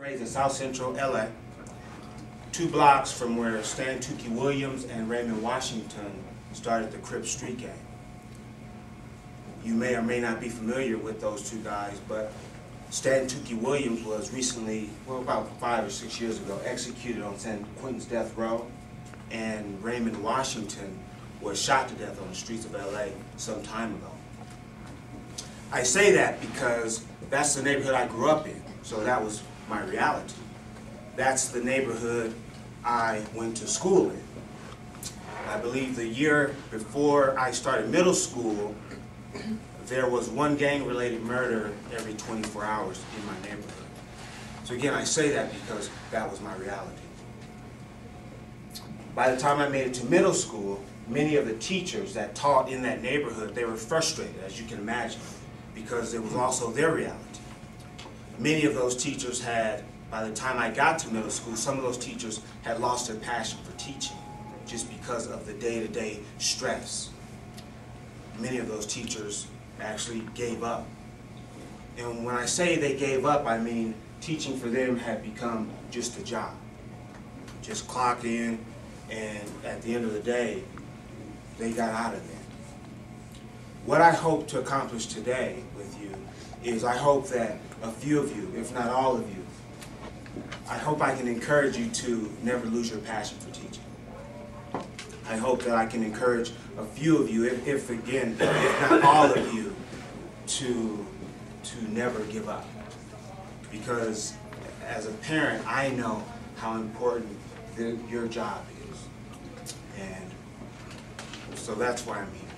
Raised in South Central LA, 2 blocks from where Stan Tukey Williams and Raymond Washington started the Crip Street Gang. You may or may not be familiar with those 2 guys, but Stan Tukey Williams was recently, well, about 5 or 6 years ago, executed on San Quentin's death row, and Raymond Washington was shot to death on the streets of LA some time ago. I say that because that's the neighborhood I grew up in, so that was my reality. That's the neighborhood I went to school in. I believe the year before I started middle school, there was 1 gang-related murder every 24 hours in my neighborhood. So again, I say that because that was my reality. By the time I made it to middle school, many of the teachers that taught in that neighborhood, they were frustrated, as you can imagine, because it was also their reality. Many of those teachers had, by the time I got to middle school, some of those teachers had lost their passion for teaching just because of the day-to-day stress. Many of those teachers actually gave up. And when I say they gave up, I mean teaching for them had become just a job. Just clock in, and at the end of the day, they got out of there. What I hope to accomplish today with you is I hope that a few of you, if not all of you, I hope I can encourage you to never lose your passion for teaching. I hope that I can encourage a few of you, if not all of you, to never give up. Because as a parent, I know how important your job is. And so that's why I'm here.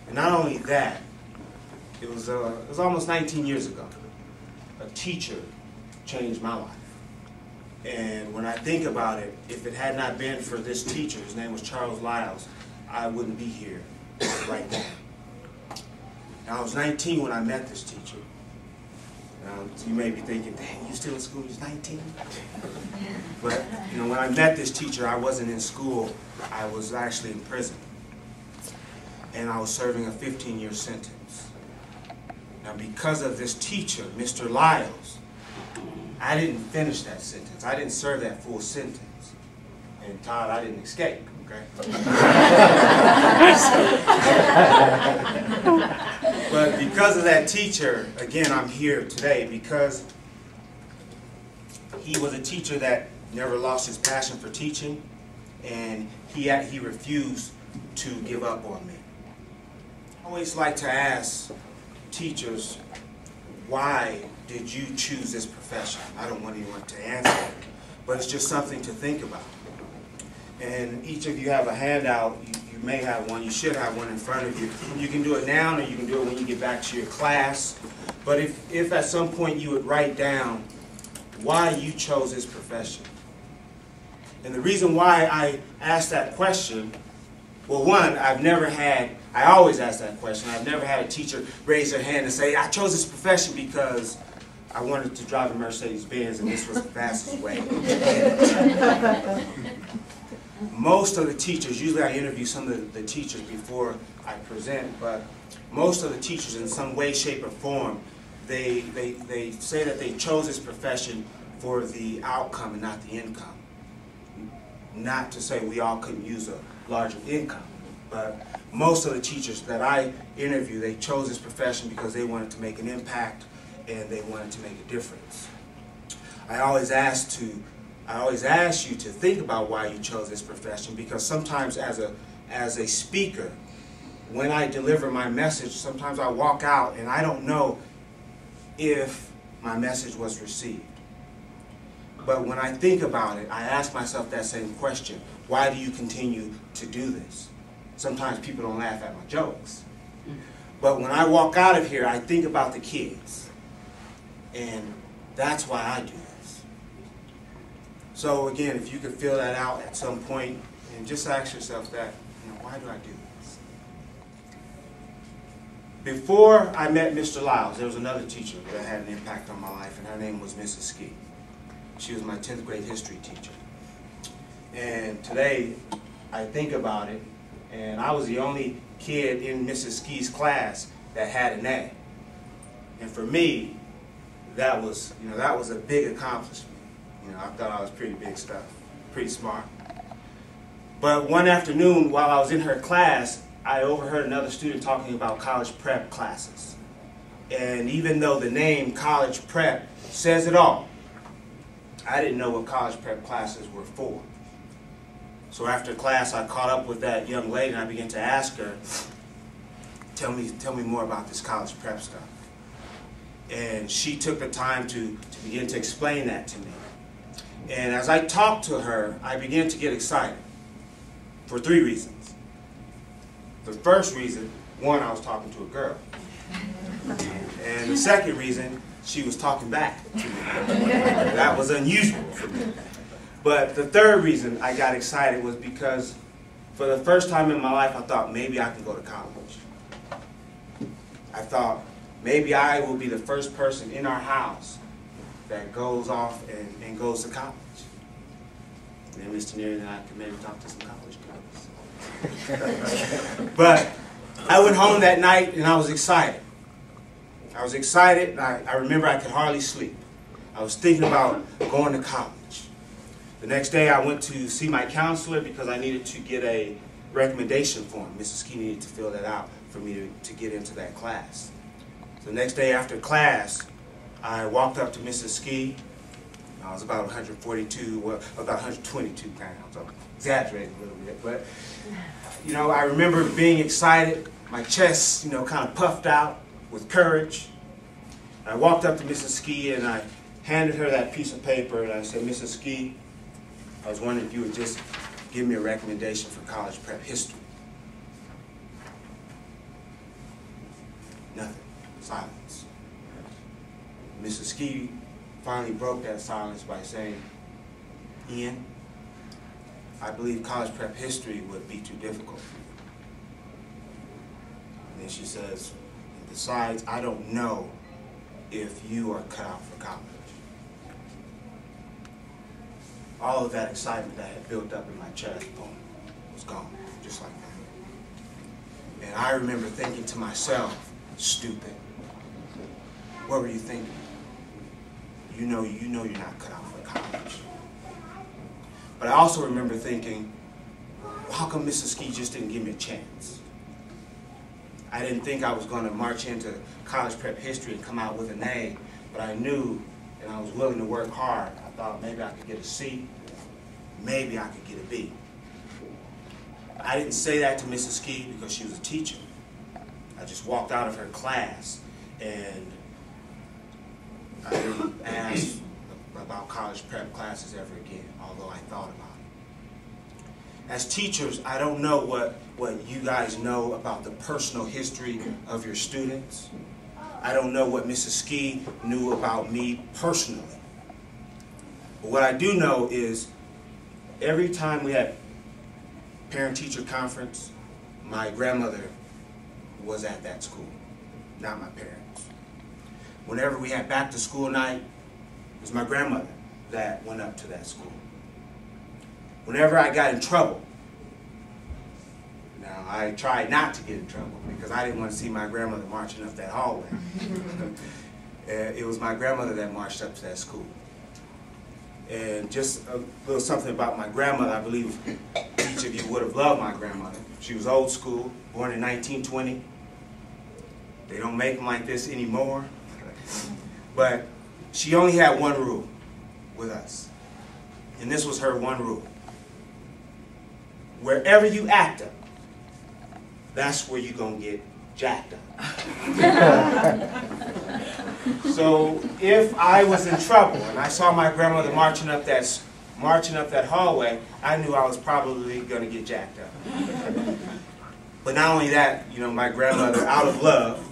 And not only that, it was almost 19 years ago, a teacher changed my life. And when I think about it, if it had not been for this teacher, his name was Charles Lyles, I wouldn't be here right now. Now, I was 19 when I met this teacher. So you may be thinking, dang, you still in school, you're 19? But you know, when I met this teacher, I wasn't in school, I was actually in prison. And I was serving a 15-year sentence. Now, because of this teacher, Mr. Lyles, I didn't finish that sentence. I didn't serve that full sentence. And Todd, I didn't escape, okay? But because of that teacher, again, I'm here today because he was a teacher that never lost his passion for teaching, and he refused to give up on me. I always like to ask teachers, why did you choose this profession? I don't want anyone to answer it, but it's just something to think about. And each of you have a handout. You may have one, you should have one in front of you. You can do it now, or you can do it when you get back to your class. But if at some point you would write down why you chose this profession. And the reason why I asked that question, well, one, I always ask that question. I've never had a teacher raise their hand and say, I chose this profession because I wanted to drive a Mercedes-Benz and this was the fastest way. Most of the teachers, usually I interview some of the teachers before I present, but most of the teachers in some way, shape, or form, they say that they chose this profession for the outcome and not the income. Not to say we all couldn't use a larger income, but most of the teachers that I interview, they chose this profession because they wanted to make an impact and they wanted to make a difference. I always ask you to think about why you chose this profession, because sometimes as a speaker, when I deliver my message, sometimes I walk out and I don't know if my message was received. But when I think about it, I ask myself that same question. Why do you continue to do this? Sometimes people don't laugh at my jokes. But when I walk out of here, I think about the kids. And that's why I do this. So again, if you could fill that out at some point and just ask yourself that, why do I do this? Before I met Mr. Lyles, there was another teacher that had an impact on my life, and her name was Mrs. Ski. She was my 10th grade history teacher. And today, I think about it, and I was the only kid in Mrs. Ski's class that had an A. And for me, that was a big accomplishment. I thought I was pretty big stuff, pretty smart. But one afternoon, while I was in her class, I overheard another student talking about college prep classes. And even though the name college prep says it all, I didn't know what college prep classes were for. So after class, I caught up with that young lady and I began to ask her, tell me more about this college prep stuff. And she took the time to begin to explain that to me. And as I talked to her, I began to get excited for 3 reasons. The first reason, one, I was talking to a girl. And the second reason, she was talking back to me. That was unusual for me. But the third reason I got excited was because for the first time in my life, I thought maybe I can go to college. I thought maybe I will be the first person in our house that goes off and goes to college. And then Mr. Neary and I could maybe talk to some college girls. But I went home that night and I was excited. I was excited. I remember I could hardly sleep. I was thinking about going to college. The next day I went to see my counselor because I needed to get a recommendation form. Mrs. Key needed to fill that out for me to get into that class. So the next day after class, I walked up to Mrs. Ski. I was about 142, well, about 122 pounds. I'm exaggerating a little bit, but I remember being excited. My chest, kind of puffed out with courage. I walked up to Mrs. Ski and I handed her that piece of paper and I said, Mrs. Ski, I was wondering if you would just give me a recommendation for college prep history. Nothing. Silence. Mrs. Ski finally broke that silence by saying, Ian, I believe college prep history would be too difficult for you. And then she says, besides, I don't know if you are cut out for college. All of that excitement that had built up in my chest, boom, was gone, just like that. And I remember thinking to myself, stupid. What were you thinking? You know you're not cut out for college. But I also remember thinking, how come Mrs. Ski just didn't give me a chance? I didn't think I was going to march into college prep history and come out with an A, but I knew and I was willing to work hard. I thought maybe I could get a C, maybe I could get a B. I didn't say that to Mrs. Ski because she was a teacher. I just walked out of her class and I didn't ask about college prep classes ever again, although I thought about it. As teachers, I don't know what you guys know about the personal history of your students. I don't know what Mrs. Ski knew about me personally. But what I do know is every time we had parent-teacher conference, my grandmother was at that school, not my parents. Whenever we had back-to-school night, it was my grandmother that went up to that school. Whenever I got in trouble, now I tried not to get in trouble because I didn't want to see my grandmother marching up that hallway. It was my grandmother that marched up to that school. And just a little something about my grandmother, I believe each of you would have loved my grandmother. She was old school, born in 1920. They don't make them like this anymore. But she only had one rule with us. And this was her one rule. Wherever you act up, that's where you're going to get jacked up. So if I was in trouble and I saw my grandmother marching up that hallway, I knew I was probably going to get jacked up. But not only that, my grandmother, out of love,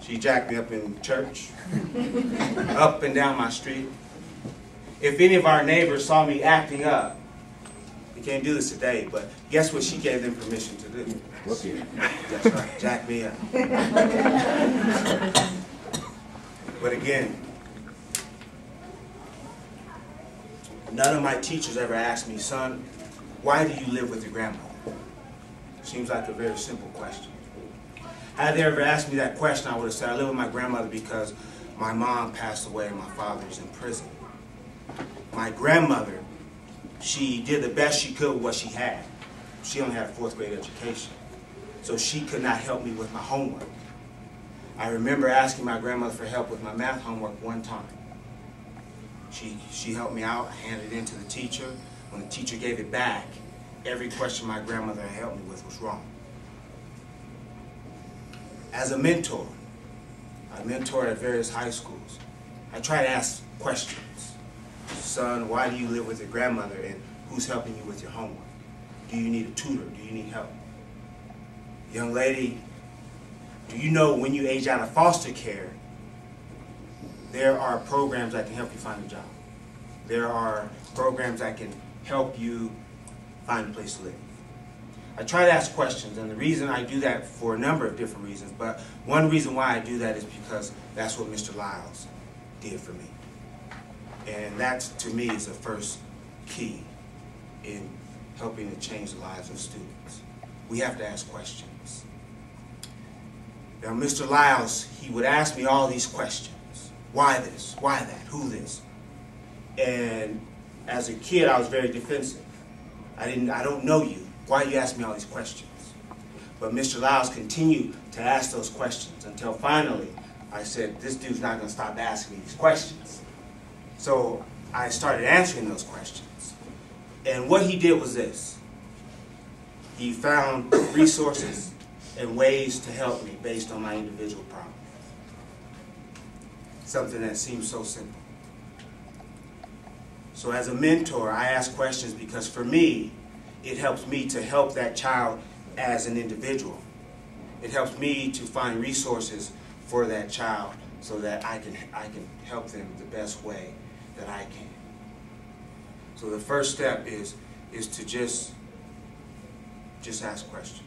she jacked me up in church, up and down my street. If any of our neighbors saw me acting up, we can't do this today, but guess what she gave them permission to do? Whoop you. That's right, jack me up. But again, none of my teachers ever asked me, son, why do you live with your grandmother? Seems like a very simple question. Had they ever asked me that question, I would have said, I live with my grandmother because My mom passed away and my father is in prison. My grandmother, she did the best she could with what she had. She only had a 4th grade education, so she could not help me with my homework. I remember asking my grandmother for help with my math homework one time. She helped me out, I handed it in to the teacher. When the teacher gave it back, every question my grandmother had helped me with was wrong. As a mentor, I mentor at various high schools. I try to ask questions. Son, why do you live with your grandmother, and who's helping you with your homework? Do you need a tutor? Do you need help? Young lady, do you know when you age out of foster care, there are programs that can help you find a job. There are programs that can help you find a place to live. I try to ask questions, and the reason I do that for a number of different reasons, but one reason why I do that is because that's what Mr. Lyles did for me. And that, to me, is the first key in helping to change the lives of students. We have to ask questions. Now, Mr. Lyles, he would ask me all these questions. Why this? Why that? Who this? And as a kid, I was very defensive. I don't know you. Why are you asking me all these questions? But Mr. Lyles continued to ask those questions until finally I said, this dude's not going to stop asking me these questions. So I started answering those questions. And what he did was this. He found resources and ways to help me based on my individual problem. Something that seems so simple. So as a mentor, I ask questions because for me, it helps me to help that child as an individual. It helps me to find resources for that child so that I can help them the best way that I can. So the first step is to just ask questions.